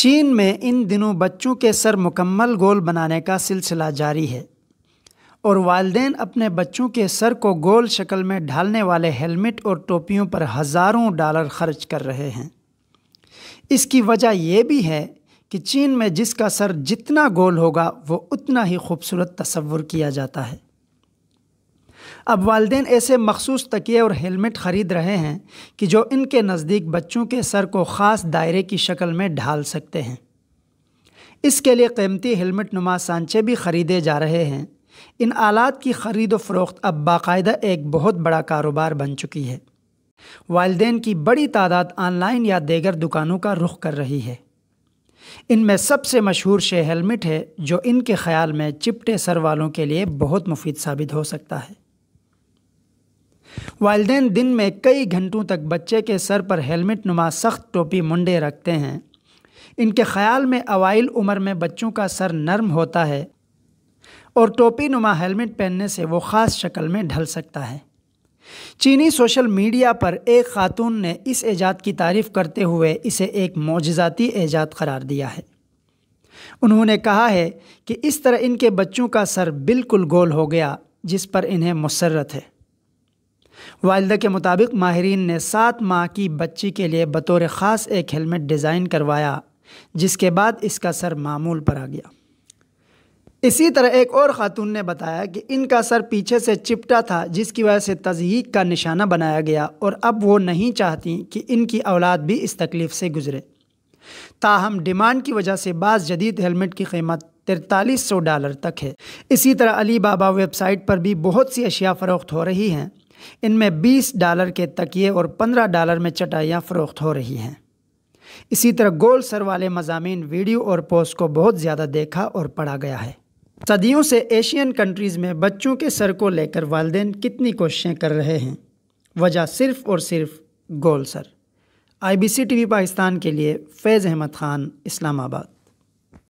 چین میں ان دنوں بچوں کے سر مکمل گول بنانے کا سلسلہ جاری ہے اور والدین اپنے بچوں کے سر کو گول شکل میں ڈھالنے والے ہیلمٹ اور ٹوپیوں پر ہزاروں ڈالر خرچ کر رہے ہیں۔ اس کی وجہ یہ بھی ہے کہ چین میں جس کا سر جتنا گول ہوگا وہ اتنا ہی خوبصورت تصور کیا جاتا ہے۔ اب والدین ایسے مخصوص تکیے اور ہیلمٹ خرید رہے ہیں کہ جو ان کے نزدیک بچوں کے سر کو خاص دائرے کی شکل میں ڈھال سکتے ہیں۔ اس کے لیے قیمتی ہیلمٹ نما سانچے بھی خریدے جا رہے ہیں۔ ان آلات کی خرید و فروخت اب باقاعدہ ایک بہت بڑا کاروبار بن چکی ہے۔ والدین کی بڑی تعداد آن لائن یا دیگر دکانوں کا رخ کر رہی ہے۔ ان میں سب سے مشہور شے ہیلمٹ ہے، جو ان کے خیال میں چپٹے سر والوں کے لیے بہت مفید ثابت ہو سکتا ہے۔ والدین دن میں کئی گھنٹوں تک بچے کے سر پر ہیلمٹ نما سخت ٹوپی منڈے رکھتے ہیں۔ ان کے خیال میں اوائل عمر میں بچوں کا سر نرم ہوتا ہے اور ٹوپی نما ہیلمٹ پہننے سے وہ خاص شکل میں ڈھل سکتا ہے۔ چینی سوشل میڈیا پر ایک خاتون نے اس ایجاد کی تعریف کرتے ہوئے اسے ایک معجزاتی ایجاد قرار دیا ہے۔ انہوں نے کہا ہے کہ اس طرح ان کے بچوں کا سر بالکل گول ہو گیا جس پر انہیں مسرت ہے۔ والدہ کے مطابق ماہرین نے 7 ماہ کی بچی کے لیے بطور خاص ایک ہیلمٹ ڈیزائن کروایا، جس کے بعد اس کا سر معمول پر آ گیا۔ اسی طرح ایک اور خاتون نے بتایا کہ ان کا سر پیچھے سے چپٹا تھا، جس کی وجہ سے تضحیک کا نشانہ بنایا گیا اور اب وہ نہیں چاہتی کہ ان کی اولاد بھی اس تکلیف سے گزرے۔ تاہم ڈیمانڈ کی وجہ سے بعض جدید ہیلمٹ کی قیمت $4300 تک ہے۔ اسی طرح علی بابا ویب سائٹ پر بھی بہت سی اشیاء فروخت ہو رہی ہیں۔ ان میں $20 کے تکیے اور $15 میں چٹائیاں فروخت ہو رہی ہیں۔ اسی طرح گول سر والے مضامین، ویڈیو اور پوسٹ کو بہت زیادہ دیکھا اور پڑھا گیا ہے۔ صدیوں سے ایشین کنٹریز میں بچوں کے سر کو لے کر والدین کتنی کوششیں کر رہے ہیں، وجہ صرف اور صرف گول سر۔ IBC TV پاکستان کے لیے فیض احمد خان، اسلام آباد۔